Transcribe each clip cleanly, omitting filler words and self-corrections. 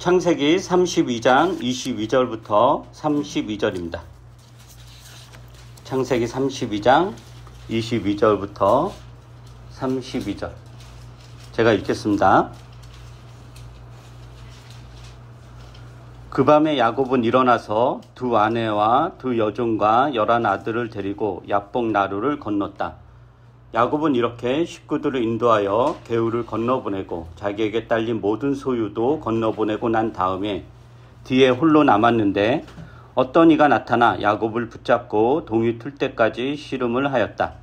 창세기 32장 22절부터 32절입니다. 창세기 32장 22절부터 32절. 제가 읽겠습니다. 그 밤에 야곱은 일어나서 두 아내와 두 여종과 11 아들을 데리고 야복 나루를 건넜다. 야곱은 이렇게 식구들을 인도하여 개울을 건너보내고 자기에게 딸린 모든 소유도 건너보내고 난 다음에 뒤에 홀로 남았는데 어떤 이가 나타나 야곱을 붙잡고 동이 틀 때까지 씨름을 하였다.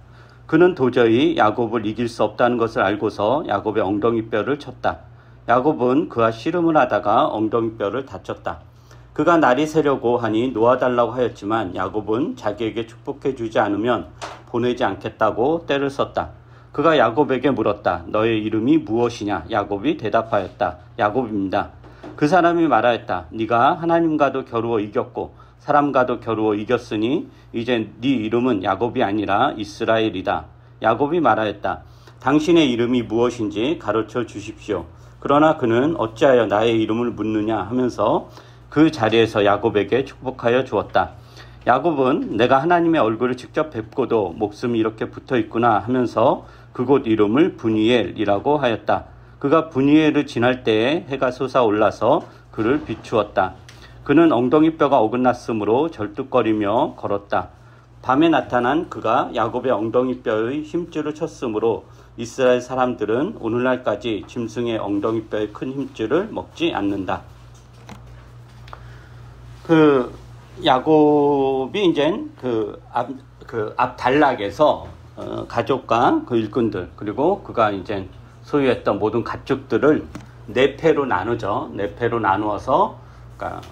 그는 도저히 야곱을 이길 수 없다는 것을 알고서 야곱의 엉덩이뼈를 쳤다. 야곱은 그와 씨름을 하다가 엉덩이뼈를 다쳤다. 그가 날이 새려고 하니 놓아달라고 하였지만 야곱은 자기에게 축복해 주지 않으면 보내지 않겠다고 떼를 썼다. 그가 야곱에게 물었다. 너의 이름이 무엇이냐? 야곱이 대답하였다. 야곱입니다. 그 사람이 말하였다. 네가 하나님과도 겨루어 이겼고 사람과도 겨루어 이겼으니 이제 네 이름은 야곱이 아니라 이스라엘이다. 야곱이 말하였다. 당신의 이름이 무엇인지 가르쳐 주십시오. 그러나 그는 어찌하여 나의 이름을 묻느냐 하면서 그 자리에서 야곱에게 축복하여 주었다. 야곱은 내가 하나님의 얼굴을 직접 뵙고도 목숨이 이렇게 붙어 있구나 하면서 그곳 이름을 브니엘이라고 하였다. 그가 브니엘을 지날 때에 해가 솟아올라서 그를 비추었다. 그는 엉덩이뼈가 어긋났으므로 절뚝거리며 걸었다. 밤에 나타난 그가 야곱의 엉덩이뼈의 힘줄을 쳤으므로 이스라엘 사람들은 오늘날까지 짐승의 엉덩이뼈의 큰 힘줄을 먹지 않는다. 야곱이 이제 앞 단락에서 가족과 그 일꾼들 그리고 그가 이제 소유했던 모든 가축들을 네 패로 나누죠. 네 패로 나누어서 그러니까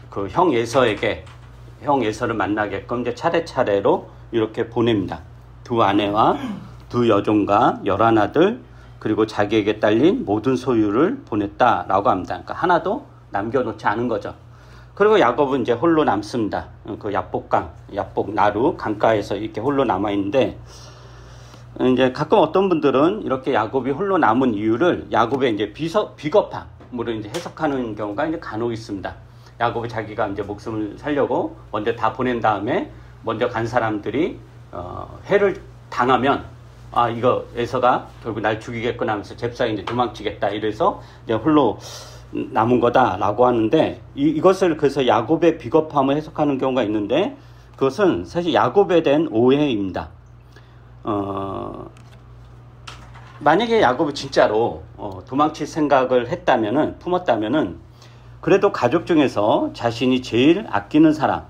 그 형 에서를 만나게끔 이제 차례차례로 이렇게 보냅니다. 두 아내와 두 여종과 11 아들 그리고 자기에게 딸린 모든 소유를 보냈다라고 합니다. 그러니까 하나도 남겨놓지 않은 거죠. 그리고 야곱은 이제 홀로 남습니다. 그 야복 나루 강가에서 이렇게 홀로 남아 있는데 이제 가끔 어떤 분들은 이렇게 야곱이 홀로 남은 이유를 야곱의 이제 비겁함으로 이제 해석하는 경우가 이제 간혹 있습니다. 야곱이 자기가 이제 목숨을 살려고 먼저 다 보낸 다음에 먼저 간 사람들이 해를 당하면 이거 에서가 결국 날 죽이겠구나 하면서 잽싸게 이제 도망치겠다 이래서 이제 홀로 남은 거다라고 하는데 이것을 그래서 야곱의 비겁함을 해석하는 경우가 있는데 그것은 사실 야곱에 대한 오해입니다. 만약에 야곱이 진짜로 도망칠 생각을 품었다면은 그래도 가족 중에서 자신이 제일 아끼는 사람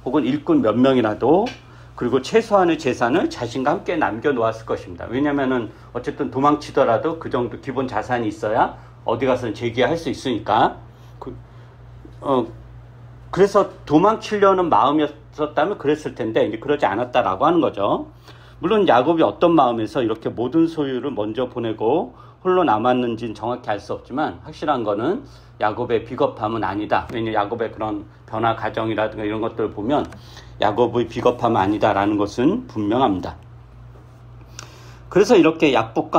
혹은 일꾼 몇 명이라도 그리고 최소한의 재산을 자신과 함께 남겨놓았을 것입니다. 왜냐면은 어쨌든 도망치더라도 그 정도 기본 자산이 있어야 어디 가서는 재기할 수 있으니까. 그래서 도망치려는 마음이었다면 그랬을 텐데, 이제 그러지 않았다라고 하는 거죠. 물론 야곱이 어떤 마음에서 이렇게 모든 소유를 먼저 보내고 홀로 남았는지는 정확히 알 수 없지만, 확실한 거는 야곱의 비겁함은 아니다. 왜냐하면 야곱의 그런 변화 과정이라든가 이런 것들을 보면 야곱의 비겁함은 아니다라는 것은 분명합니다. 그래서 이렇게 야복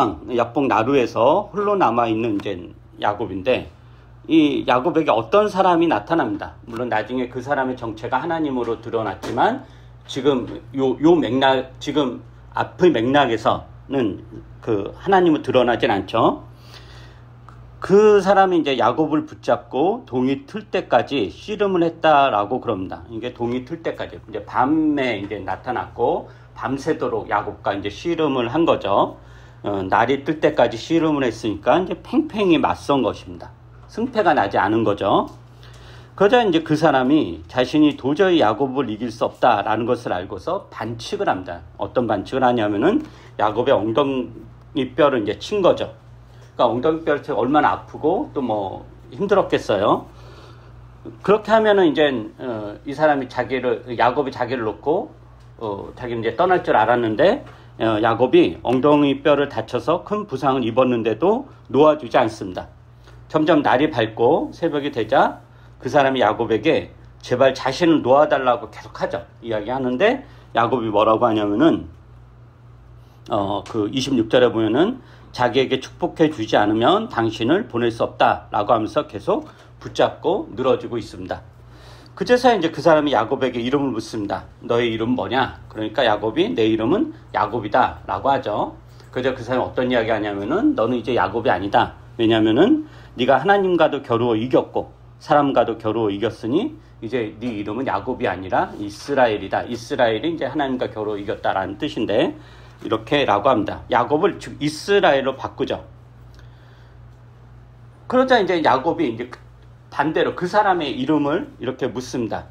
나루에서 홀로 남아있는 이제 야곱인데, 이 야곱에게 어떤 사람이 나타납니다. 물론 나중에 그 사람의 정체가 하나님으로 드러났지만, 지금 지금 앞의 맥락에서는 그 하나님으로 드러나진 않죠. 그 사람이 이제 야곱을 붙잡고 동이 틀 때까지 씨름을 했다라고 그럽니다. 이게 동이 틀 때까지. 이제 밤에 이제 나타났고, 밤새도록 야곱과 이제 씨름을 한 거죠. 날이 뜰 때까지 씨름을 했으니까 이제 팽팽히 맞선 것입니다. 승패가 나지 않은 거죠. 그러자 이제 그 사람이 자신이 도저히 야곱을 이길 수 없다라는 것을 알고서 반칙을 합니다. 어떤 반칙을 하냐면은 야곱의 엉덩이뼈를 이제 친 거죠. 그러니까 엉덩이뼈를 치고 얼마나 아프고 또 뭐 힘들었겠어요. 그렇게 하면은 이제 이 사람이 야곱이 자기를 놓고 자기는 이제 떠날 줄 알았는데 야곱이 엉덩이뼈를 다쳐서 큰 부상을 입었는데도 놓아주지 않습니다. 점점 날이 밝고 새벽이 되자 그 사람이 야곱에게 제발 자신을 놓아달라고 계속하죠. 이야기하는데 야곱이 뭐라고 하냐면은 그 26절에 보면은 자기에게 축복해 주지 않으면 당신을 보낼 수 없다라고 하면서 계속 붙잡고 늘어지고 있습니다. 그제서야 이제 그 사람이 야곱에게 이름을 묻습니다. 너의 이름 뭐냐? 그러니까 야곱이 내 이름은 야곱이다 라고 하죠. 그저 그 사람이 어떤 이야기 하냐면은 너는 이제 야곱이 아니다. 왜냐면은 네가 하나님과도 겨루어 이겼고 사람과도 겨루어 이겼으니 이제 네 이름은 야곱이 아니라 이스라엘이다. 이스라엘이 이제 하나님과 겨루어 이겼다라는 뜻인데 이렇게 라고 합니다. 야곱을 즉 이스라엘로 바꾸죠. 그러자 이제 야곱이 이제 반대로 그 사람의 이름을 이렇게 묻습니다.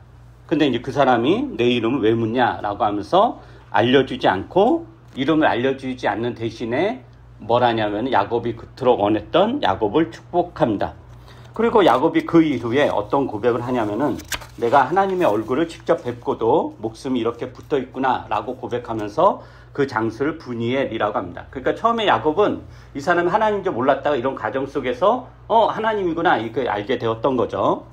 근데 이제 그 사람이 내 이름을 왜 묻냐라고 하면서 알려주지 않고 이름을 알려주지 않는 대신에 뭐라냐면 야곱이 그토록 원했던 야곱을 축복합니다. 그리고 야곱이 그 이후에 어떤 고백을 하냐면은 내가 하나님의 얼굴을 직접 뵙고도 목숨이 이렇게 붙어 있구나 라고 고백하면서 그 장소를 브니엘이라고 합니다. 그러니까 처음에 야곱은 이 사람이 하나님인 줄 몰랐다가 이런 과정 속에서 하나님이구나 이걸 알게 되었던 거죠.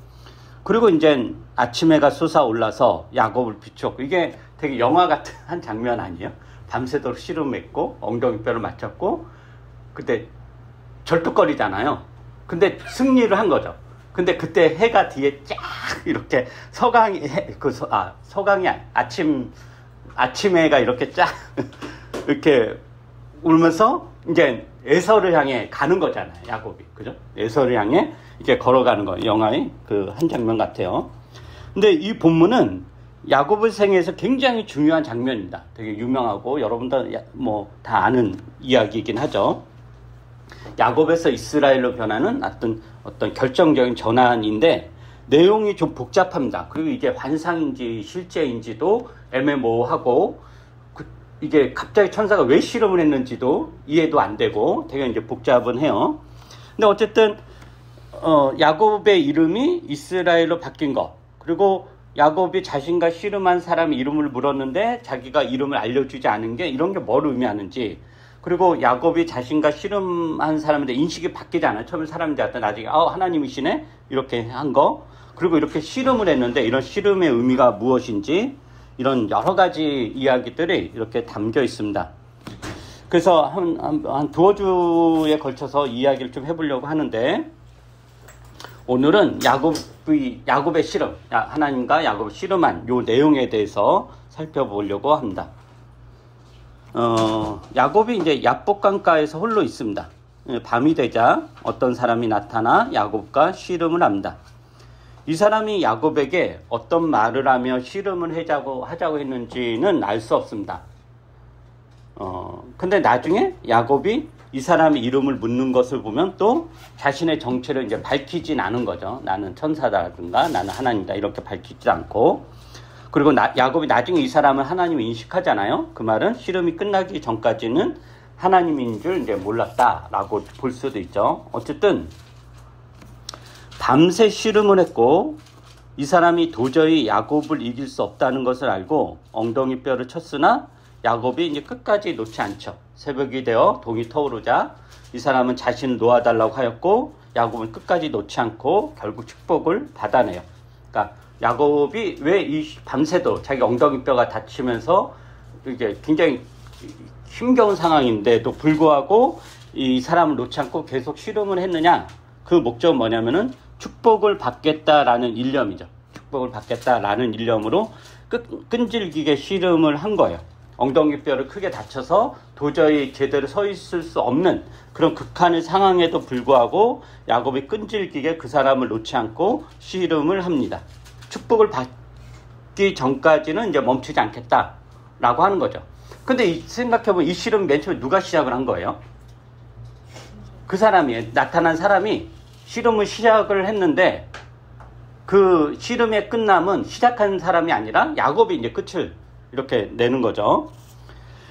그리고 이제 아침해가 솟아올라서 야곱을 비추었고 이게 되게 영화 같은 한 장면 아니에요? 밤새도록 씨름했고 엉덩이뼈를 맞췄고 그때 절뚝거리잖아요. 근데 승리를 한 거죠. 근데 그때 해가 뒤에 쫙 이렇게 아침해가 이렇게 쫙 이렇게 울면서 이제 에서를 향해 가는 거잖아요. 야곱이. 그죠? 에서를 향해 이렇게 걸어가는 거. 영화의 그 한 장면 같아요. 근데 이 본문은 야곱의 생애에서 굉장히 중요한 장면입니다. 되게 유명하고 여러분들 뭐 다 아는 이야기이긴 하죠. 야곱에서 이스라엘로 변하는 어떤 결정적인 전환인데 내용이 좀 복잡합니다. 그리고 이게 환상인지 실제인지도 애매모호하고 이게 갑자기 천사가 왜 실험을 했는지도 이해도 안 되고 되게 이제 복잡은 해요. 근데 어쨌든 야곱의 이름이 이스라엘로 바뀐 것, 그리고 야곱이 자신과 씨름한 사람의 이름을 물었는데 자기가 이름을 알려주지 않은 게 이런 게 뭘 의미하는지, 그리고 야곱이 자신과 씨름한 사람인데 인식이 바뀌지 않아요. 처음에 사람인 줄 알았다 나중에 하나님이시네 이렇게 한 거, 그리고 이렇게 씨름을 했는데 이런 씨름의 의미가 무엇인지 이런 여러 가지 이야기들이 이렇게 담겨 있습니다. 그래서 한 두어 주에 걸쳐서 이야기를 좀 해보려고 하는데 오늘은 야곱의 씨름, 하나님과 야곱의 씨름한 요 내용에 대해서 살펴보려고 합니다. 야곱이 이제 야복강가에서 홀로 있습니다. 밤이 되자 어떤 사람이 나타나 야곱과 씨름을 합니다. 이 사람이 야곱에게 어떤 말을 하며 씨름을 하자고 했는지는 알 수 없습니다. 근데 나중에 야곱이 이 사람의 이름을 묻는 것을 보면 또 자신의 정체를 이제 밝히진 않은 거죠. 나는 천사다든가 나는 하나님이다 이렇게 밝히지 않고, 그리고 야곱이 나중에 이 사람을 하나님을 인식하잖아요. 그 말은 씨름이 끝나기 전까지는 하나님인 줄 이제 몰랐다라고 볼 수도 있죠. 어쨌든 밤새 씨름을 했고 이 사람이 도저히 야곱을 이길 수 없다는 것을 알고 엉덩이 뼈를 쳤으나 야곱이 이제 끝까지 놓지 않죠. 새벽이 되어 동이 터오르자 이 사람은 자신을 놓아달라고 하였고 야곱은 끝까지 놓지 않고 결국 축복을 받아내요. 그러니까 야곱이 왜 이 밤새도 자기 엉덩이 뼈가 다치면서 이게 굉장히 힘겨운 상황인데도 불구하고 이 사람을 놓지 않고 계속 씨름을 했느냐? 그 목적은 뭐냐면은 축복을 받겠다라는 일념이죠. 축복을 받겠다라는 일념으로 끈질기게 씨름을 한 거예요. 엉덩이 뼈를 크게 다쳐서 도저히 제대로 서 있을 수 없는 그런 극한의 상황에도 불구하고 야곱이 끈질기게 그 사람을 놓지 않고 씨름을 합니다. 축복을 받기 전까지는 이제 멈추지 않겠다라고 하는 거죠. 근데 생각해보면 이 씨름 맨 처음에 누가 시작을 한 거예요? 그 사람이, 나타난 사람이 씨름을 시작을 했는데 그 씨름의 끝남은 시작한 사람이 아니라 야곱이 이제 끝을 이렇게 내는 거죠.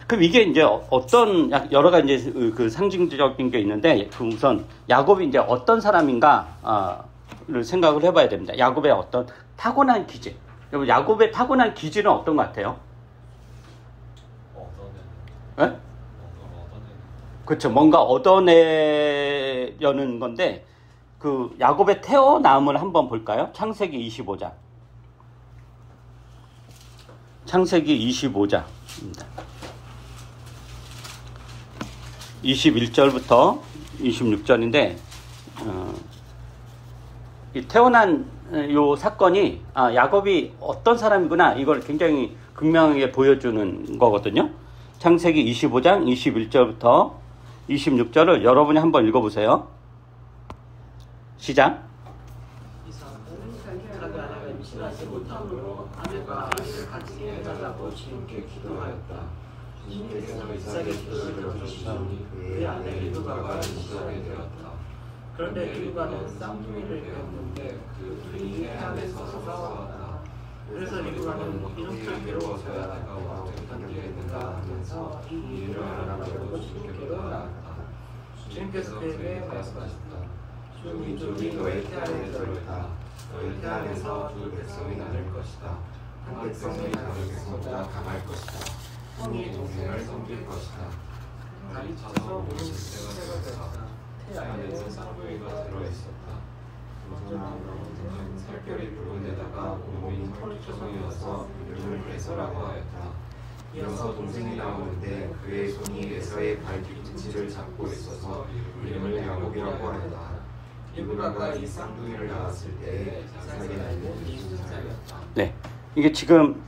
그럼 이게 이제 어떤 여러 가지 이제 그 상징적인 게 있는데 우선 야곱이 이제 어떤 사람인가를 생각을 해봐야 됩니다. 야곱의 어떤 타고난 기질. 야곱의 타고난 기질은 어떤 것 같아요? 네? 그렇죠. 뭔가 얻어내려는 건데 그 야곱의 태어남을 한번 볼까요? 창세기 25장. 창세기 25장입니다. 21절부터 26절인데 이 태어난 요 사건이 야곱이 어떤 사람이구나 이걸 굉장히 극명하게 보여주는 거거든요. 창세기 25장 21절부터 26절을 여러분이 한번 읽어보세요. 시작. 하지 못함으로 아내가 아이를 가지게 해달라고 주님께 기도하였다. 주님께서 이삭의 기도를 들어주시니 그의 아내 리브가가 임신하게 되었다. 그런데 리브가는 쌍둥이를 배웠는데 그 둘이 해안에서 싸웠다. 그래서 리브가는 이렇게 괴로워서야 내가 어떻게 견디겠는가 하면서 이 일을 하라고 주님께로 나았다. 주님께서 그에게 말씀하셨다. 이 둘이 너의 태안에 들어있다. 너희 태안에서 두 백성이 나눌 것이다. 한 백성이 다른 백성보다 강할 것이다. 형이 동생을 섬길 것이다. 달이 차서 모든 때가 되었다. 태안에는 쌍둥이가 들어있었다. 그러나 살결이 붉은 데다가 온몸이 털조성이어서 이름을 에서라고 하였다. 이어서 동생이 나오는데 그의 손이 에서의 발 뒤꿈치를 잡고 있어서 이름을 야곱이라고 하였다. 리브가가 이 쌍둥이를 낳았을 때 이삭의 나이는 20살이었다. 네, 이게 지금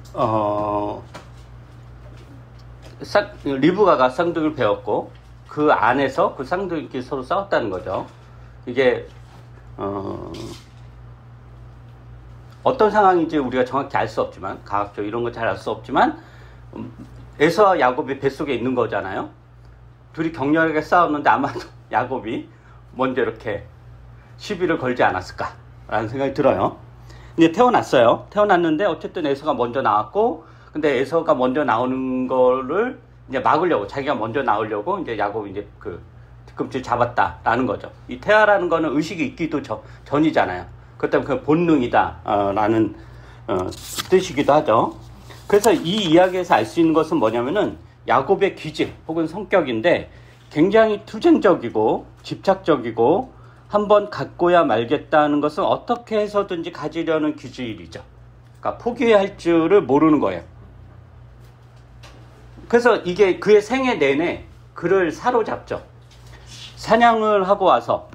리브가가 쌍둥이를 배웠고 그 안에서 그 쌍둥이끼리 서로 싸웠다는 거죠. 이게 어떤 상황인지 우리가 정확히 알 수 없지만 과학적 이런 거 잘 알 수 없지만 에서와 야곱이 뱃속에 있는 거잖아요. 둘이 격렬하게 싸웠는데 아마도 야곱이 먼저 이렇게 시비를 걸지 않았을까라는 생각이 들어요. 이제 태어났어요. 태어났는데 어쨌든 에서가 먼저 나왔고, 근데 에서가 먼저 나오는 거를 이제 막으려고, 자기가 먼저 나오려고 이제 야곱이 이제 그 뒤꿈치를 잡았다라는 거죠. 이 태아라는 거는 의식이 있기도 전이잖아요. 그렇기 때문에 그 본능이다 라는 뜻이기도 하죠. 그래서 이 이야기에서 알 수 있는 것은 뭐냐면은 야곱의 기질 혹은 성격인데 굉장히 투쟁적이고 집착적이고 한번 갖고야 말겠다는 것은 어떻게 해서든지 가지려는 기질이죠. 그러니까 포기할 줄을 모르는 거예요. 그래서 이게 그의 생애 내내 그를 사로잡죠. 사냥을 하고 와서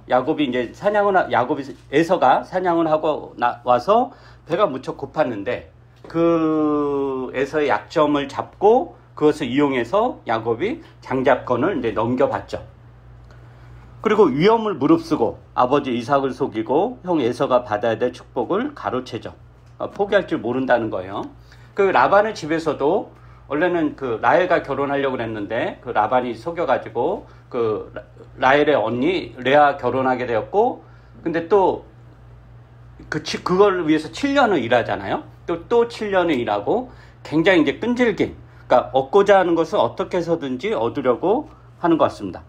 에서가 사냥을 하고 와서 배가 무척 고팠는데 그 에서의 약점을 잡고 그것을 이용해서 야곱이 장자권을 이제 넘겨봤죠. 그리고 위험을 무릅쓰고 아버지 이삭을 속이고 형 에서가 받아야 될 축복을 가로채죠. 포기할 줄 모른다는 거예요. 그 라반의 집에서도 원래는 그 라헬과 결혼하려고 했는데 그 라반이 속여가지고 그 라헬의 언니 레아 결혼하게 되었고, 근데 또 그걸 위해서 7년을 일하잖아요. 또 7년을 일하고 굉장히 이제 끈질긴, 그러니까 얻고자 하는 것을 어떻게 해서든지 얻으려고 하는 것 같습니다.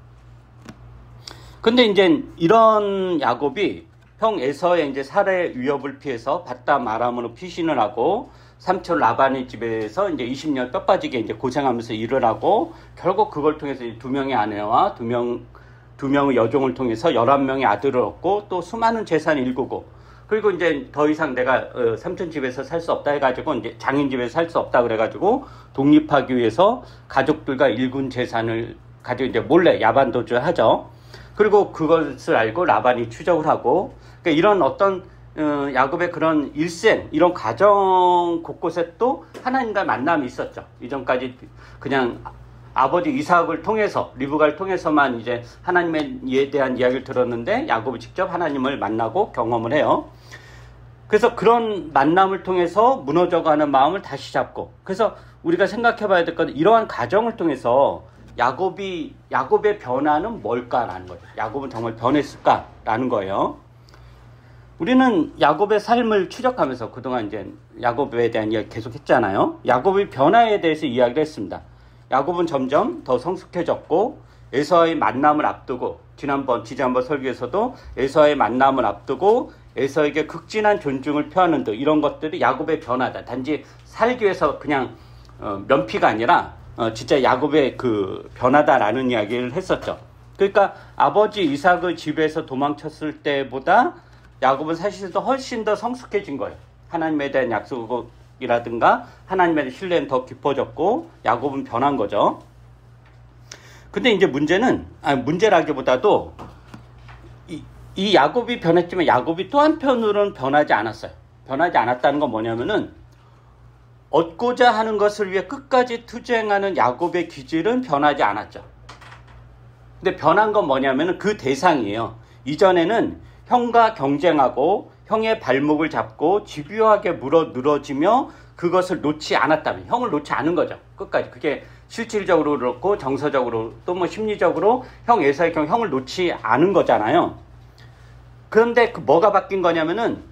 근데 이제 이런 야곱이 형 에서의 이제 살해 위협을 피해서 바담 아람으로 피신을 하고 삼촌 라반의 집에서 이제 20년 뼈 빠지게 이제 고생하면서 일을 하고 결국 그걸 통해서 두 명의 아내와 두 명의 여종을 통해서 11명의 아들을 얻고 또 수많은 재산을 일구고, 그리고 이제 더 이상 내가 삼촌 집에서 살 수 없다 해가지고 이제 장인 집에서 살 수 없다 그래가지고 독립하기 위해서 가족들과 일군 재산을 가지고 이제 몰래 야반도주를 하죠. 그리고 그것을 알고 라반이 추적을 하고, 그러니까 이런 어떤 야곱의 그런 일생, 이런 과정 곳곳에 또 하나님과 만남이 있었죠. 이전까지 그냥 아버지 이삭을 통해서, 리브가를 통해서만 이제 하나님에 대한 이야기를 들었는데 야곱이 직접 하나님을 만나고 경험을 해요. 그래서 그런 만남을 통해서 무너져가는 마음을 다시 잡고, 그래서 우리가 생각해 봐야 될 건 이러한 과정을 통해서 야곱의 변화는 뭘까라는 거예요. 야곱은 정말 변했을까라는 거예요. 우리는 야곱의 삶을 추적하면서 그동안 이제 야곱에 대한 이야기 계속 했잖아요. 야곱의 변화에 대해서 이야기를 했습니다. 야곱은 점점 더 성숙해졌고 에서의 만남을 앞두고, 지난번 설교에서도 에서의 만남을 앞두고 에서에게 극진한 존중을 표하는 등 이런 것들이 야곱의 변화다. 단지 살기 위해서 그냥 면피가 아니라 진짜 야곱의 그 변화다라는 이야기를 했었죠. 그러니까 아버지 이삭의 집에서 도망쳤을 때보다 야곱은 사실은 훨씬 더 성숙해진 거예요. 하나님에 대한 약속이라든가 하나님에 대한 신뢰는 더 깊어졌고 야곱은 변한 거죠. 근데 이제 문제라기보다도 이 야곱이 변했지만 야곱이 또 한편으로는 변하지 않았어요. 변하지 않았다는 건 뭐냐면은 얻고자 하는 것을 위해 끝까지 투쟁하는 야곱의 기질은 변하지 않았죠. 근데 변한 건 뭐냐면은 그 대상이에요. 이전에는 형과 경쟁하고 형의 발목을 잡고 집요하게 물어 늘어지며 그것을 놓지 않았다면, 형을 놓지 않은 거죠. 끝까지. 그게 실질적으로 그렇고 정서적으로 또 뭐 심리적으로 형 에서의 경우 형을 놓지 않은 거잖아요. 그런데 뭐가 바뀐 거냐면은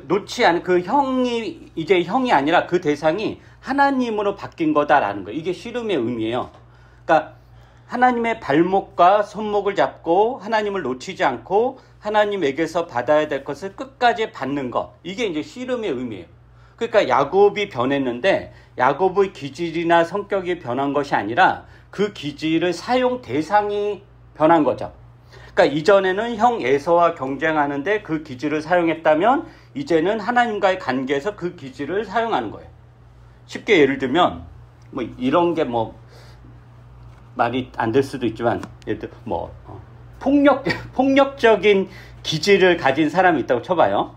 놓지 않은 그 형이 이제 형이 아니라 그 대상이 하나님으로 바뀐 거다라는 거예요. 이게 씨름의 의미예요. 그러니까 하나님의 발목과 손목을 잡고 하나님을 놓치지 않고 하나님에게서 받아야 될 것을 끝까지 받는 것. 이게 이제 씨름의 의미예요. 그러니까 야곱이 변했는데 야곱의 기질이나 성격이 변한 것이 아니라 그 기질을 사용 대상이 변한 거죠. 그러니까 이전에는 형 에서와 경쟁하는데 그 기질을 사용했다면 이제는 하나님과의 관계에서 그 기질을 사용하는 거예요. 쉽게 예를 들면 뭐 이런 게 뭐 말이 안 될 수도 있지만 예를 들어 뭐 폭력적인 기질을 가진 사람이 있다고 쳐봐요.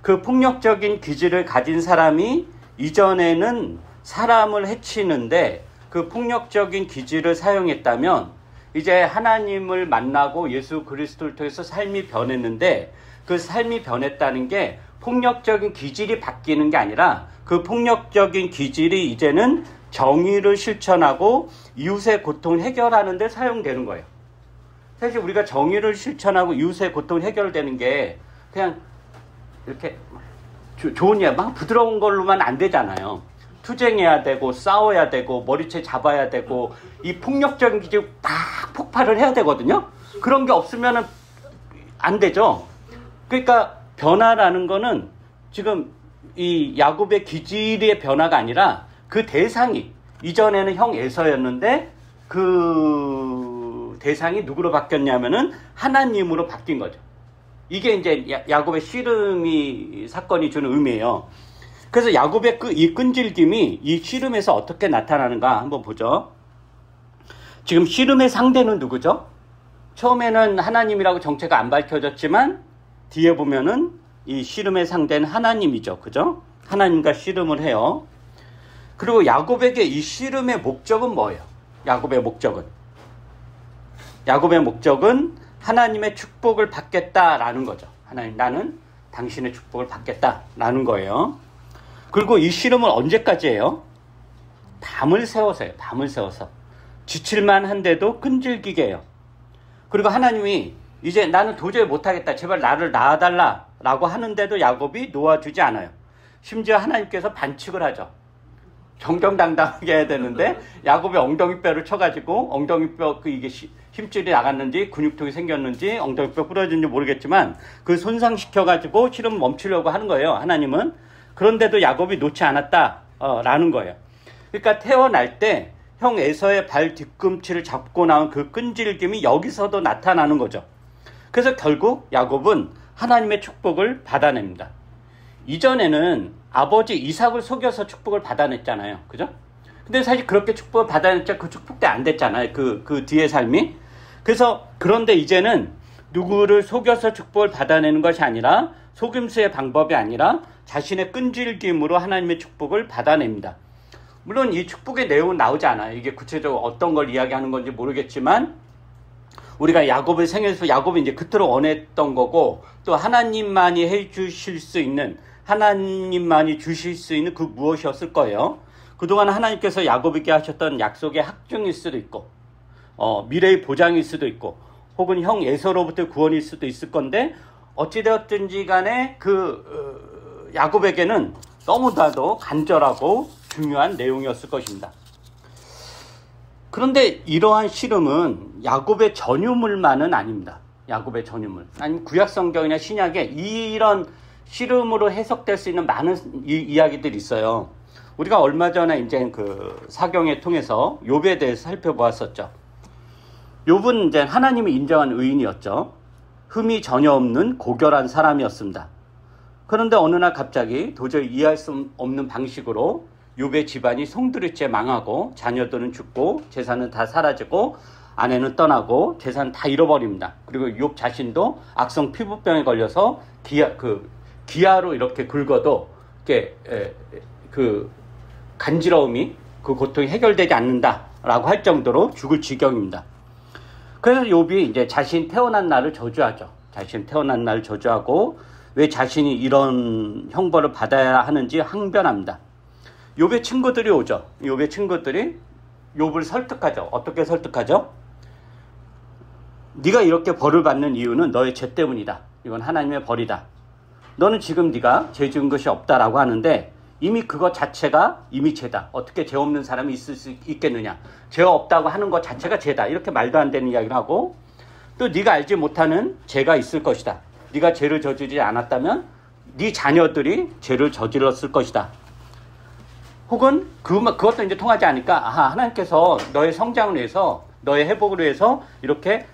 그 폭력적인 기질을 가진 사람이 이전에는 사람을 해치는데 그 폭력적인 기질을 사용했다면 이제 하나님을 만나고 예수 그리스도를 통해서 삶이 변했는데 그 삶이 변했다는 게 폭력적인 기질이 바뀌는 게 아니라 그 폭력적인 기질이 이제는 정의를 실천하고 이웃의 고통을 해결하는 데 사용되는 거예요. 사실 우리가 정의를 실천하고 이웃의 고통을 해결되는 게 그냥 이렇게 좋은 일, 막 부드러운 걸로만 안 되잖아요. 투쟁해야 되고 싸워야 되고 머리채 잡아야 되고 이 폭력적인 기질이 팍 폭발을 해야 되거든요. 그런 게 없으면 안 되죠. 그러니까 변화라는 거는 지금 이 야곱의 기질의 변화가 아니라 그 대상이 이전에는 형 에서였는데 그 대상이 누구로 바뀌었냐면은 하나님으로 바뀐 거죠. 이게 이제 야곱의 씨름이 사건이 주는 의미예요. 그래서 야곱의 이 끈질김이 이 씨름에서 어떻게 나타나는가 한번 보죠. 지금 씨름의 상대는 누구죠? 처음에는 하나님이라고 정체가 안 밝혀졌지만 뒤에 보면은 이 씨름의 상대는 하나님이죠. 그죠? 하나님과 씨름을 해요. 그리고 야곱에게 이 씨름의 목적은 뭐예요? 야곱의 목적은 하나님의 축복을 받겠다라는 거죠. 하나님, 나는 당신의 축복을 받겠다라는 거예요. 그리고 이 씨름은 언제까지 해요? 밤을 새워서 해요. 밤을 새워서. 지칠만 한데도 끈질기게 해요. 그리고 하나님이 이제 나는 도저히 못하겠다. 제발 나를 낳아달라 라고 하는데도 야곱이 놓아주지 않아요. 심지어 하나님께서 반칙을 하죠. 정정당당하게 해야 되는데 야곱이 엉덩이뼈를 쳐가지고 엉덩이뼈 이게 힘줄이 나갔는지 근육통이 생겼는지 엉덩이뼈 부러졌는지 모르겠지만 그 손상시켜가지고 씨름 멈추려고 하는 거예요. 하나님은. 그런데도 야곱이 놓지 않았다라는 거예요. 그러니까 태어날 때 형 에서의 발 뒤꿈치를 잡고 나온 그 끈질김이 여기서도 나타나는 거죠. 그래서 결국 야곱은 하나님의 축복을 받아냅니다. 이전에는 아버지 이삭을 속여서 축복을 받아냈잖아요. 그죠? 근데 사실 그렇게 축복을 받아냈자 그 축복도 안 됐잖아요. 그 뒤의 삶이. 그래서 그런데 이제는 누구를 속여서 축복을 받아내는 것이 아니라 속임수의 방법이 아니라 자신의 끈질김으로 하나님의 축복을 받아냅니다. 물론 이 축복의 내용은 나오지 않아요. 이게 구체적으로 어떤 걸 이야기하는 건지 모르겠지만 우리가 야곱의 생애에서 야곱이 이제 그토록 원했던 거고 또 하나님만이 해주실 수 있는 하나님만이 주실 수 있는 그 무엇이었을 거예요. 그동안 하나님께서 야곱에게 하셨던 약속의 확증일 수도 있고 미래의 보장일 수도 있고 혹은 형 에서로부터 구원일 수도 있을 건데 어찌되었든지 간에 야곱에게는 너무나도 간절하고 중요한 내용이었을 것입니다. 그런데 이러한 씨름은 야곱의 전유물만은 아닙니다. 야곱의 전유물. 아니면 구약성경이나 신약에 이런 씨름으로 해석될 수 있는 많은 이야기들이 있어요. 우리가 얼마 전에 이제 그 사경에 통해서 욥에 대해서 살펴보았었죠. 욥은 이제 하나님이 인정한 의인이었죠. 흠이 전혀 없는 고결한 사람이었습니다. 그런데 어느 날 갑자기 도저히 이해할 수 없는 방식으로 욥의 집안이 송두리째 망하고 자녀들은 죽고 재산은 다 사라지고 아내는 떠나고 재산 다 잃어버립니다. 그리고 욥 자신도 악성 피부병에 걸려서 기아로 이렇게 긁어도 이렇게 그 간지러움이 그 고통이 해결되지 않는다라고 할 정도로 죽을 지경입니다. 그래서 욥이 이제 자신 태어난 날을 저주하죠. 자신 태어난 날을 저주하고 왜 자신이 이런 형벌을 받아야 하는지 항변합니다. 욥의 친구들이 오죠. 욥의 친구들이 욥을 설득하죠. 어떻게 설득하죠? 네가 이렇게 벌을 받는 이유는 너의 죄 때문이다. 이건 하나님의 벌이다. 너는 지금 네가 죄 지은 것이 없다라고 하는데 이미 그것 자체가 이미 죄다. 어떻게 죄 없는 사람이 있을 수 있겠느냐. 죄 없다고 하는 것 자체가 죄다. 이렇게 말도 안 되는 이야기를 하고 또 네가 알지 못하는 죄가 있을 것이다. 네가 죄를 저지르지 않았다면 네 자녀들이 죄를 저질렀을 것이다. 혹은 그것도 이제 통하지 않으니까 하나님께서 너의 성장을 위해서 너의 회복을 위해서 이렇게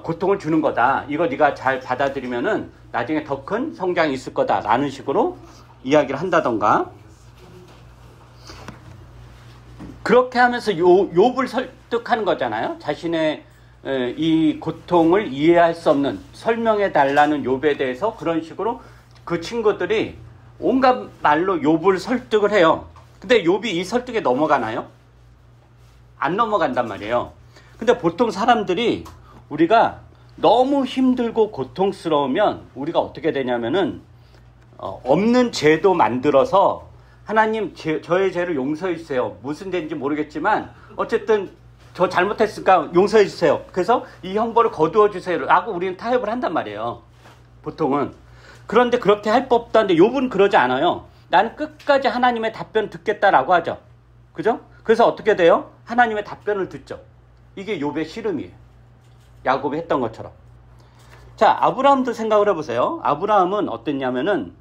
고통을 주는 거다. 이거 네가 잘 받아들이면은 나중에 더 큰 성장이 있을 거다라는 식으로 이야기를 한다던가. 그렇게 하면서 욥을 설득하는 거잖아요. 자신의 이 고통을 이해할 수 없는 설명해 달라는 욥에 대해서 그런 식으로 그 친구들이 온갖 말로 욥을 설득을 해요. 근데 욥이 이 설득에 넘어가나요? 안 넘어간단 말이에요. 근데 보통 사람들이 우리가 너무 힘들고 고통스러우면 우리가 어떻게 되냐면은 없는 죄도 만들어서 하나님 저의 죄를 용서해 주세요. 무슨 죄인지 모르겠지만 어쨌든 저 잘못했으니까 용서해 주세요. 그래서 이 형벌을 거두어 주세요 라고 우리는 타협을 한단 말이에요. 보통은. 그런데 그렇게 할 법도 한데 욥은 그러지 않아요. 나는 끝까지 하나님의 답변 듣겠다라고 하죠. 그죠? 그래서 어떻게 돼요? 하나님의 답변을 듣죠. 이게 욥의 씨름이에요. 야곱이 했던 것처럼. 자, 아브라함도 생각을 해보세요. 아브라함은 어땠냐면은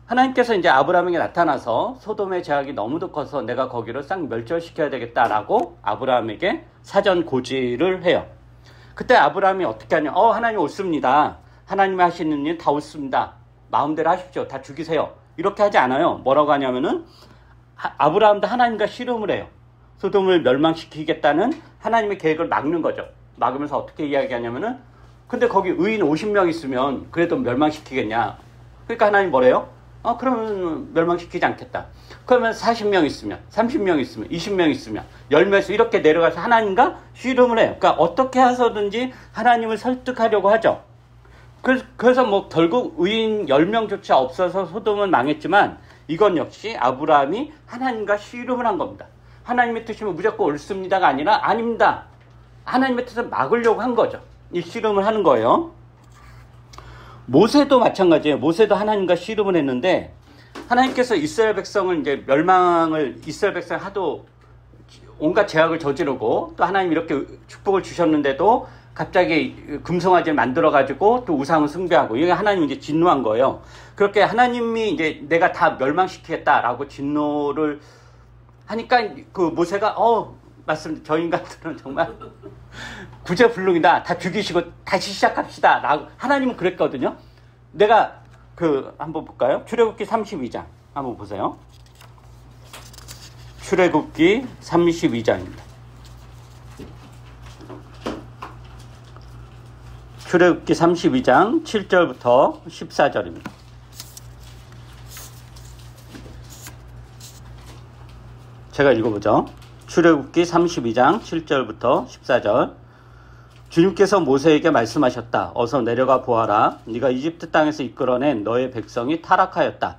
하나님께서 이제 아브라함에게 나타나서 소돔의 죄악이 너무도 커서 내가 거기를 싹 멸절시켜야 되겠다라고 아브라함에게 사전 고지를 해요. 그때 아브라함이 어떻게 하냐? 하나님 옳습니다. 하나님이 하시는 일 다 옳습니다. 마음대로 하십시오. 다 죽이세요. 이렇게 하지 않아요. 뭐라고 하냐면은 아브라함도 하나님과 씨름을 해요. 소돔을 멸망시키겠다는 하나님의 계획을 막는 거죠. 막으면서 어떻게 이야기하냐면은 근데 거기 의인 50명 있으면 그래도 멸망시키겠냐. 그러니까 하나님 뭐래요? 그러면 멸망시키지 않겠다. 그러면 40명 있으면 30명 있으면 20명 있으면 10명에서 이렇게 내려가서 하나님과 씨름을 해요. 그러니까 어떻게 해서든지 하나님을 설득하려고 하죠. 그래서 뭐 결국 의인 10명조차 없어서 소돔은 망했지만 이건 역시 아브라함이 하나님과 씨름을 한 겁니다. 하나님의 뜻이면 무조건 옳습니다가 아니라 아닙니다. 하나님의 뜻을 막으려고 한 거죠. 이 씨름을 하는 거예요. 모세도 마찬가지예요. 모세도 하나님과 씨름을 했는데 하나님께서 이스라엘 백성을 이제 이스라엘 백성 하도 온갖 죄악을 저지르고 또 하나님 이렇게 축복을 주셨는데도 갑자기 금송아지를 만들어가지고 또 우상을 숭배하고 이게 하나님이 이제 진노한 거예요. 그렇게 하나님이 이제 내가 다 멸망시키겠다라고 진노를 하니까 그 모세가 맞습니다. 저 인간들은 정말 구제불능이다. 다 죽이시고 다시 시작합시다. 라고 하나님은 그랬거든요. 내가 한번 볼까요? 출애굽기 32장 한번 보세요. 출애굽기 32장입니다. 출애굽기 32장 7절부터 14절입니다. 제가 읽어보죠. 출애굽기 32장 7절부터 14절. 주님께서 모세에게 말씀하셨다. 어서 내려가 보아라. 네가 이집트 땅에서 이끌어낸 너의 백성이 타락하였다.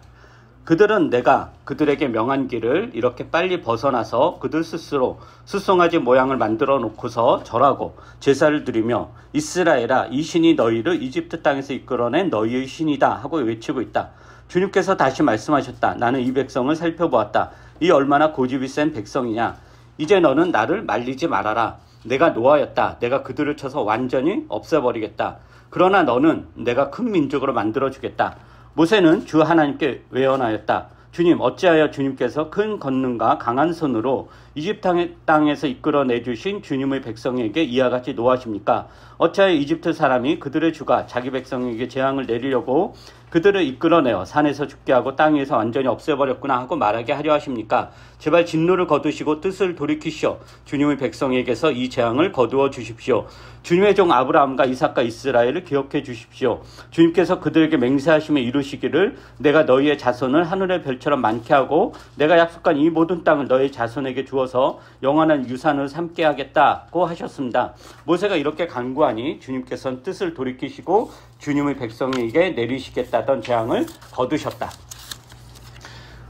그들은 내가 그들에게 명한 길을 이렇게 빨리 벗어나서 그들 스스로 숫송아지 모양을 만들어 놓고서 절하고 제사를 드리며 이스라엘아 이 신이 너희를 이집트 땅에서 이끌어낸 너희의 신이다 하고 외치고 있다. 주님께서 다시 말씀하셨다. 나는 이 백성을 살펴보았다. 이 얼마나 고집이 센 백성이냐. 이제 너는 나를 말리지 말아라. 내가 노하였다. 내가 그들을 쳐서 완전히 없애버리겠다. 그러나 너는 내가 큰 민족으로 만들어주겠다. 모세는 주 하나님께 외언하였다. 주님, 어찌하여 주님께서 큰 권능과 강한 손으로 이집트 땅에서 이끌어내주신 주님의 백성에게 이와 같이 노하십니까? 어찌하여 이집트 사람이 그들의 주가 자기 백성에게 재앙을 내리려고 그들을 이끌어내어 산에서 죽게 하고 땅 위에서 완전히 없애버렸구나 하고 말하게 하려 하십니까? 제발 진노를 거두시고 뜻을 돌이키시오. 주님의 백성에게서 이 재앙을 거두어 주십시오. 주님의 종 아브라함과 이삭과 이스라엘을 기억해 주십시오. 주님께서 그들에게 맹세하시며 이루시기를 내가 너희의 자손을 하늘의 별처럼 많게 하고 내가 약속한 이 모든 땅을 너희 자손에게 주어서 영원한 유산을 삼게 하겠다고 하셨습니다. 모세가 이렇게 간구하니 주님께서는 뜻을 돌이키시고 주님의 백성에게 내리시겠다던 재앙을 거두셨다.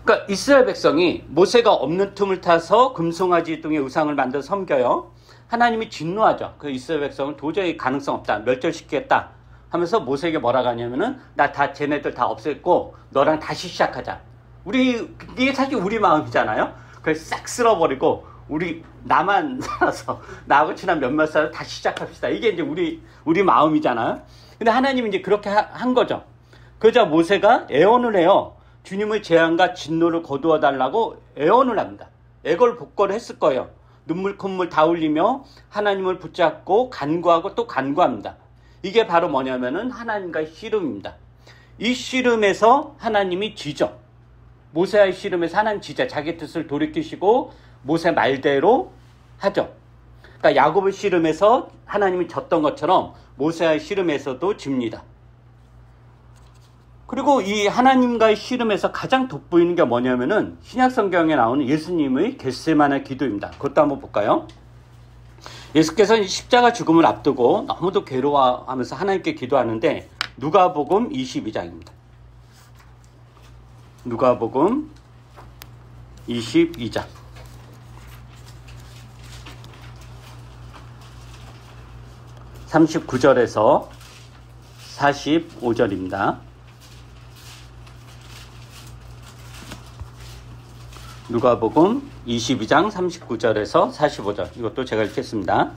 그러니까 이스라엘 백성이 모세가 없는 틈을 타서 금송아지 등의 우상을 만들어 섬겨요. 하나님이 진노하죠. 그 이스라엘 백성은 도저히 가능성 없다. 멸절시키겠다 하면서 모세에게 뭐라고 하냐면은 나 다 쟤네들 다 없앴고 너랑 다시 시작하자. 이게 사실 우리 마음이잖아요. 그걸 싹 쓸어버리고 나만 살아서 나하고 친한 몇몇 사람 다시 시작합시다. 이게 이제 우리 마음이잖아요. 근데 하나님이 이제 그렇게 한 거죠. 그러자 모세가 애원을 해요. 주님의 재앙과 진노를 거두어 달라고 애원을 합니다. 애걸복걸을 했을 거예요. 눈물 콧물 다 흘리며 하나님을 붙잡고 간구하고 또 간구합니다. 이게 바로 뭐냐면은 하나님과의 씨름입니다. 이 씨름에서 하나님이 지죠. 모세와의 씨름에서 하나님 지자 자기 뜻을 돌이키시고 모세 말대로 하죠. 그러니까 야곱의 씨름에서 하나님이 졌던 것처럼 모세와의 씨름에서도 집니다. 그리고 이 하나님과의 씨름에서 가장 돋보이는 게 뭐냐면은 신약 성경에 나오는 예수님의 겟세마네 기도입니다. 그것도 한번 볼까요? 예수께서 십자가 죽음을 앞두고 너무도 괴로워하면서 하나님께 기도하는데 누가복음 22장입니다. 누가복음 22장 39절에서 45절입니다. 누가복음 22장 39절에서 45절 이것도 제가 읽겠습니다.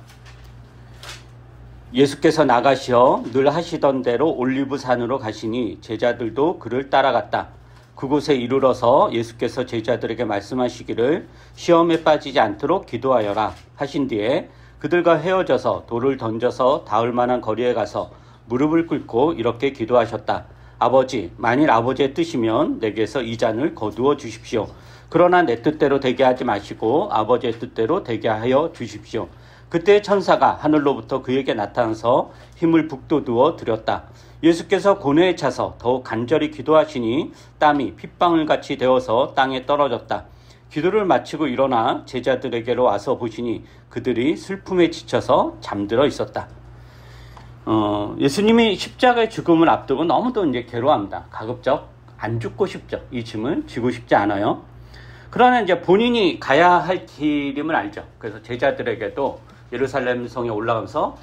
예수께서 나가시어 늘 하시던 대로 올리브산으로 가시니 제자들도 그를 따라갔다. 그곳에 이르러서 예수께서 제자들에게 말씀하시기를 시험에 빠지지 않도록 기도하여라 하신 뒤에 그들과 헤어져서 돌을 던져서 닿을 만한 거리에 가서 무릎을 꿇고 이렇게 기도하셨다. 아버지, 만일 아버지의 뜻이면 내게서 이 잔을 거두어 주십시오. 그러나 내 뜻대로 되게 하지 마시고 아버지의 뜻대로 되게 하여 주십시오. 그때 천사가 하늘로부터 그에게 나타나서 힘을 북돋우어 드렸다. 예수께서 고뇌에 차서 더욱 간절히 기도하시니 땀이 핏방울같이 되어서 땅에 떨어졌다. 기도를 마치고 일어나 제자들에게로 와서 보시니 그들이 슬픔에 지쳐서 잠들어 있었다. 예수님이 십자가의 죽음을 앞두고 너무도 이제 괴로워합니다. 가급적 안 죽고 싶죠. 이 짐을 지고 싶지 않아요. 그러나 이제 본인이 가야 할 길임을 알죠. 그래서 제자들에게도 예루살렘 성에 올라가면서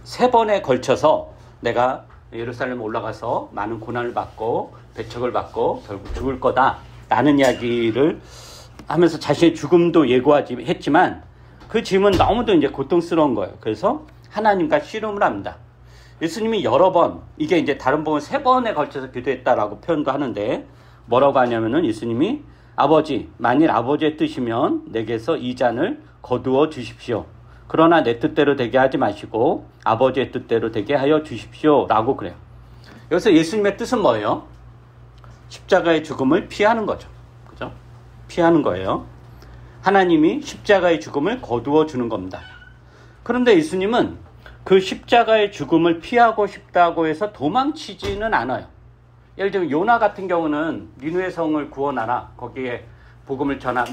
세 번에 걸쳐서 내가 예루살렘 올라가서 많은 고난을 받고 배척을 받고 결국 죽을 거다 라는 이야기를 하면서 자신의 죽음도 했지만 그 짐은 너무도 이제 고통스러운 거예요. 그래서 하나님과 씨름을 합니다. 예수님이 여러 번, 이게 이제 다른 부분 세 번에 걸쳐서 기도했다라고 표현도 하는데 뭐라고 하냐면은 예수님이 아버지, 만일 아버지의 뜻이면 내게서 이 잔을 거두어 주십시오. 그러나 내 뜻대로 되게 하지 마시고 아버지의 뜻대로 되게 하여 주십시오 라고 그래요. 여기서 예수님의 뜻은 뭐예요? 십자가의 죽음을 피하는 거죠. 그죠? 피하는 거예요. 하나님이 십자가의 죽음을 거두어 주는 겁니다. 그런데 예수님은 그 십자가의 죽음을 피하고 싶다고 해서 도망치지는 않아요. 예를 들면 요나 같은 경우는 니느웨 성을 구원하라, 거기에 복음을 전하,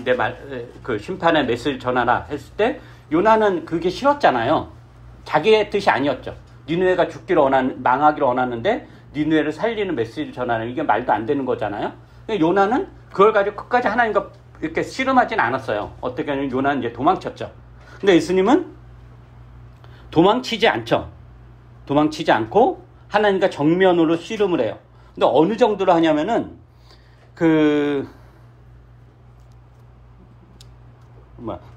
그 심판의 메시지를 전하라 했을 때 요나는 그게 싫었잖아요. 자기의 뜻이 아니었죠. 니느웨가 망하기를 원하는데 니느웨를 살리는 메시지를 전하는, 이게 말도 안 되는 거잖아요. 요나는 그걸 가지고 끝까지 하나님과 이렇게 씨름하진 않았어요. 어떻게 하냐면 요나는 이제 도망쳤죠. 근데 예수님은 도망치지 않죠. 도망치지 않고 하나님과 정면으로 씨름을 해요. 근데 어느 정도로 하냐면은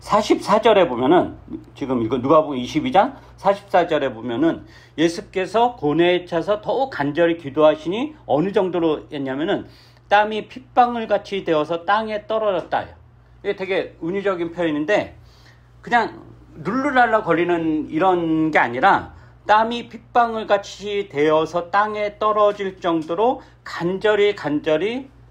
44절에 보면은, 지금 이거 누가복음 22장 44절에 보면은 예수께서 고뇌에 차서 더욱 간절히 기도하시니 어느 정도로 했냐면은 땀이 핏방울 같이 되어서 땅에 떨어졌다. 이게 되게 은유적인 표현인데 그냥 룰루랄라 거리는 이런 게 아니라 땀이 핏방울 같이 되어서 땅에 떨어질 정도로 간절히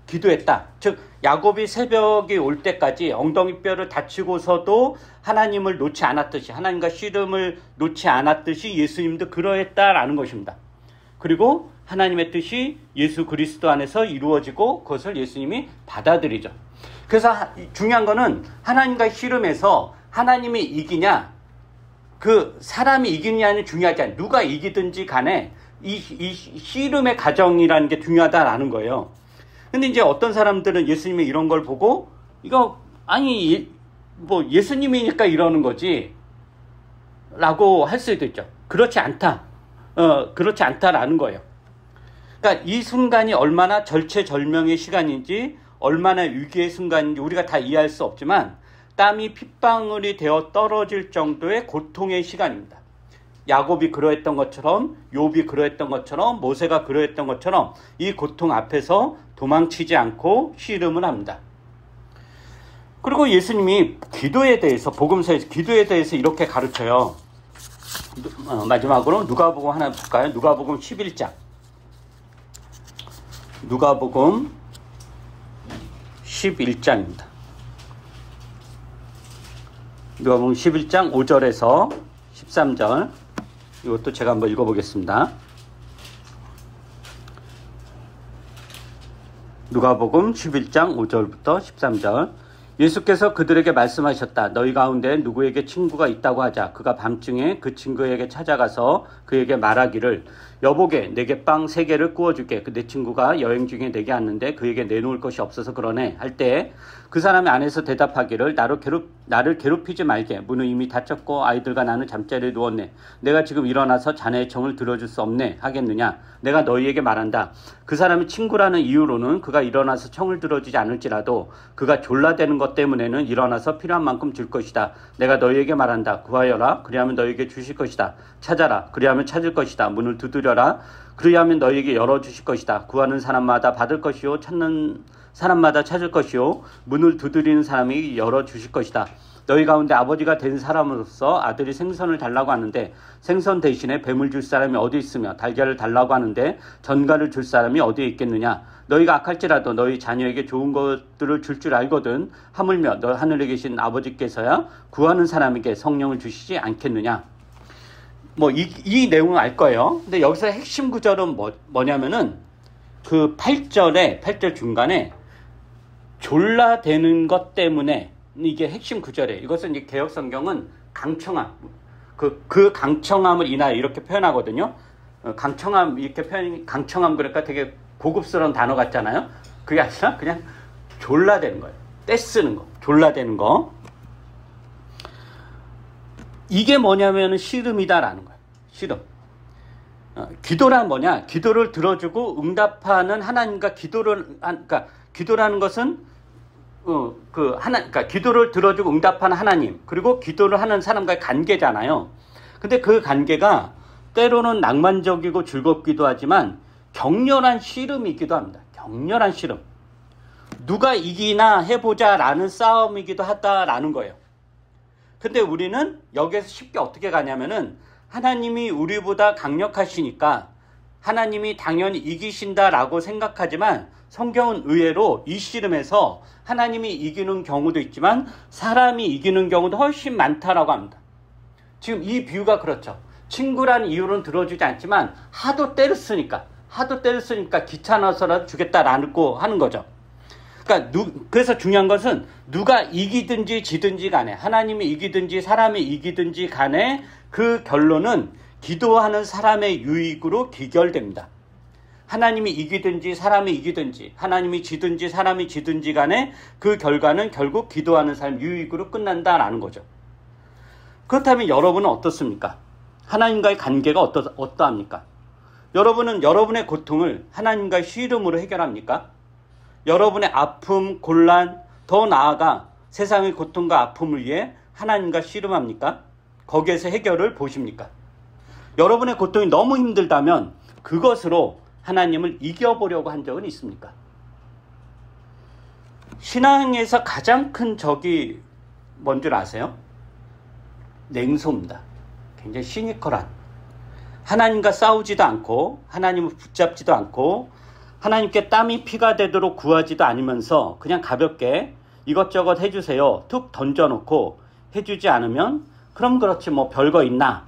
기도했다. 즉 야곱이 새벽이 올 때까지 엉덩이뼈를 다치고서도 하나님을 놓지 않았듯이, 하나님과 씨름을 놓지 않았듯이 예수님도 그러했다라는 것입니다. 그리고 하나님의 뜻이 예수 그리스도 안에서 이루어지고 그것을 예수님이 받아들이죠. 그래서 중요한 거는 하나님과 씨름에서 하나님이 이기냐, 그 사람이 이기느냐는 중요하지 않아요. 누가 이기든지 간에 이 씨름의 과정이라는 게 중요하다라는 거예요. 근데 이제 어떤 사람들은 예수님이 이런 걸 보고 이거 아니 뭐 예수님이니까 이러는 거지 라고 할 수도 있죠. 그렇지 않다라는 거예요. 그러니까 이 순간이 얼마나 절체절명의 시간인지, 얼마나 위기의 순간인지 우리가 다 이해할 수 없지만 땀이 핏방울이 되어 떨어질 정도의 고통의 시간입니다. 야곱이 그러했던 것처럼, 욥이 그러했던 것처럼, 모세가 그러했던 것처럼 이 고통 앞에서 도망치지 않고 씨름을 합니다. 그리고 예수님이 기도에 대해서, 복음서에서 기도에 대해서 이렇게 가르쳐요. 마지막으로 누가복음 하나 볼까요? 누가복음 11장. 누가복음 11장입니다. 누가복음 11장 5절에서 13절. 이것도 제가 한번 읽어보겠습니다. 누가복음 11장 5절부터 13절. 예수께서 그들에게 말씀하셨다. 너희 가운데 누구에게 친구가 있다고 하자. 그가 밤중에 그 친구에게 찾아가서 그에게 말하기를, 여보게 내게 빵 3개를 구워줄게. 내 친구가 여행 중에 내게 왔는데 그에게 내놓을 것이 없어서 그러네. 할 때 그 사람이 안에서 대답하기를, 나를 괴롭히지 말게. 문은 이미 닫혔고 아이들과 나는 잠자리에 누웠네. 내가 지금 일어나서 자네의 청을 들어줄 수 없네 하겠느냐. 내가 너희에게 말한다. 그 사람이 친구라는 이유로는 그가 일어나서 청을 들어주지 않을지라도 그가 졸라대는 것 때문에는 일어나서 필요한 만큼 줄 것이다. 내가 너희에게 말한다. 구하여라. 그리하면 너희에게 주실 것이다. 찾아라. 그리하면 찾을 것이다. 문을 두드려라. 그리하면 너희에게 열어주실 것이다. 구하는 사람마다 받을 것이요, 찾는 사람마다 찾을 것이요, 문을 두드리는 사람이 열어주실 것이다. 너희 가운데 아버지가 된 사람으로서 아들이 생선을 달라고 하는데 생선 대신에 뱀을 줄 사람이 어디 있으며, 달걀을 달라고 하는데 전갈을 줄 사람이 어디에 있겠느냐. 너희가 악할지라도 너희 자녀에게 좋은 것들을 줄 알거든. 하물며 너 하늘에 계신 아버지께서야 구하는 사람에게 성령을 주시지 않겠느냐. 이 내용은 알 거예요. 근데 여기서 핵심 구절은 뭐냐면은 그 8절 중간에 졸라대는 것 때문에, 이게 핵심 구절이에요. 이것은 이제 개역 성경은 강청함, 그 강청함을 인하여 이렇게 표현하거든요. 강청함 이렇게 강청함 그러니까 되게 고급스러운 단어 같잖아요. 그게 아니라 그냥 졸라대는 거예요. 떼쓰는 거, 졸라대는 거. 이게 뭐냐면은 씨름이다라는 거예요. 씨름. 기도란 뭐냐? 기도를 들어주고 응답하는 하나님과 그러니까 기도라는 것은 그러니까 기도를 들어주고 응답하는 하나님, 그리고 기도를 하는 사람과의 관계잖아요. 근데 그 관계가 때로는 낭만적이고 즐겁기도 하지만 격렬한 씨름이기도 합니다. 격렬한 씨름. 누가 이기나 해보자라는 싸움이기도 하다라는 거예요. 근데 우리는 여기에서 쉽게 어떻게 가냐면은 하나님이 우리보다 강력하시니까 하나님이 당연히 이기신다라고 생각하지만 성경은 의외로 이 씨름에서 하나님이 이기는 경우도 있지만 사람이 이기는 경우도 훨씬 많다라고 합니다. 지금 이 비유가 그렇죠. 친구라는 이유로는 들어주지 않지만 하도 때렸으니까 귀찮아서라도 주겠다라고 하는 거죠. 그러니까 그래서 중요한 것은 누가 이기든지 지든지 간에, 하나님이 이기든지 사람이 이기든지 간에 그 결론은 기도하는 사람의 유익으로 귀결됩니다. 하나님이 이기든지 사람이 이기든지, 하나님이 지든지 사람이 지든지 간에 그 결과는 결국 기도하는 사람 유익으로 끝난다라는 거죠. 그렇다면 여러분은 어떻습니까? 하나님과의 관계가 어떠합니까? 여러분은 여러분의 고통을 하나님과의 씨름으로 해결합니까? 여러분의 아픔, 곤란, 더 나아가 세상의 고통과 아픔을 위해 하나님과 씨름합니까? 거기에서 해결을 보십니까? 여러분의 고통이 너무 힘들다면 그것으로 하나님을 이겨보려고 한 적은 있습니까? 신앙에서 가장 큰 적이 뭔 줄 아세요? 냉소입니다. 굉장히 시니컬한. 하나님과 싸우지도 않고 하나님을 붙잡지도 않고 하나님께 땀이 피가 되도록 구하지도 않으면서 그냥 가볍게 이것저것 해주세요 툭 던져놓고 해주지 않으면 그럼 그렇지 뭐 별거 있나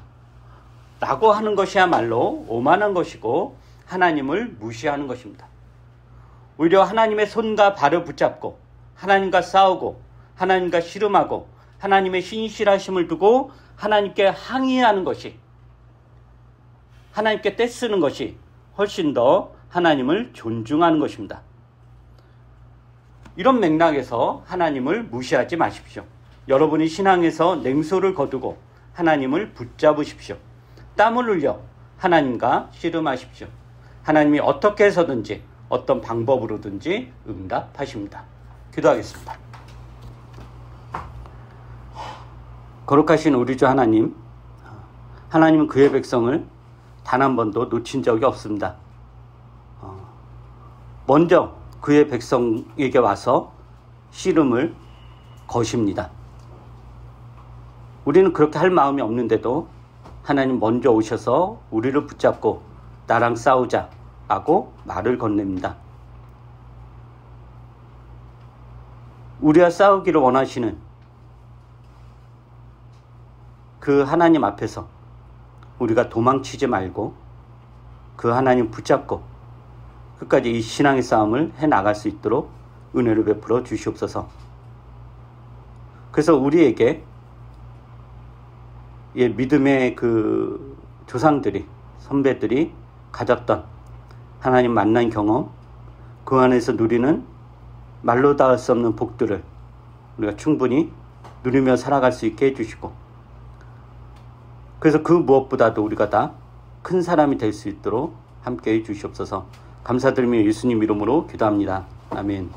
라고 하는 것이야말로 오만한 것이고 하나님을 무시하는 것입니다. 오히려 하나님의 손과 발을 붙잡고 하나님과 싸우고 하나님과 씨름하고 하나님의 신실하심을 두고 하나님께 항의하는 것이, 하나님께 떼쓰는 것이 훨씬 더 하나님을 존중하는 것입니다. 이런 맥락에서 하나님을 무시하지 마십시오. 여러분이 신앙에서 냉소를 거두고 하나님을 붙잡으십시오. 땀을 흘려 하나님과 씨름하십시오. 하나님이 어떻게 해서든지 어떤 방법으로든지 응답하십니다. 기도하겠습니다. 거룩하신 우리 주 하나님, 하나님은 그의 백성을 단 한 번도 놓친 적이 없습니다. 먼저 그의 백성에게 와서 씨름을 거십니다. 우리는 그렇게 할 마음이 없는데도 하나님 먼저 오셔서 우리를 붙잡고 나랑 싸우자라고 말을 건넵니다. 우리와 싸우기를 원하시는 그 하나님 앞에서 우리가 도망치지 말고 그 하나님 붙잡고 끝까지 이 신앙의 싸움을 해나갈 수 있도록 은혜를 베풀어 주시옵소서. 그래서 우리에게 믿음의 그 조상들이, 선배들이 가졌던 하나님 만난 경험, 그 안에서 누리는 말로 닿을 수 없는 복들을 우리가 충분히 누리며 살아갈 수 있게 해주시고, 그래서 그 무엇보다도 우리가 다 큰 사람이 될 수 있도록 함께 해 주시옵소서. 감사드리며 예수님 이름으로 기도합니다. 아멘.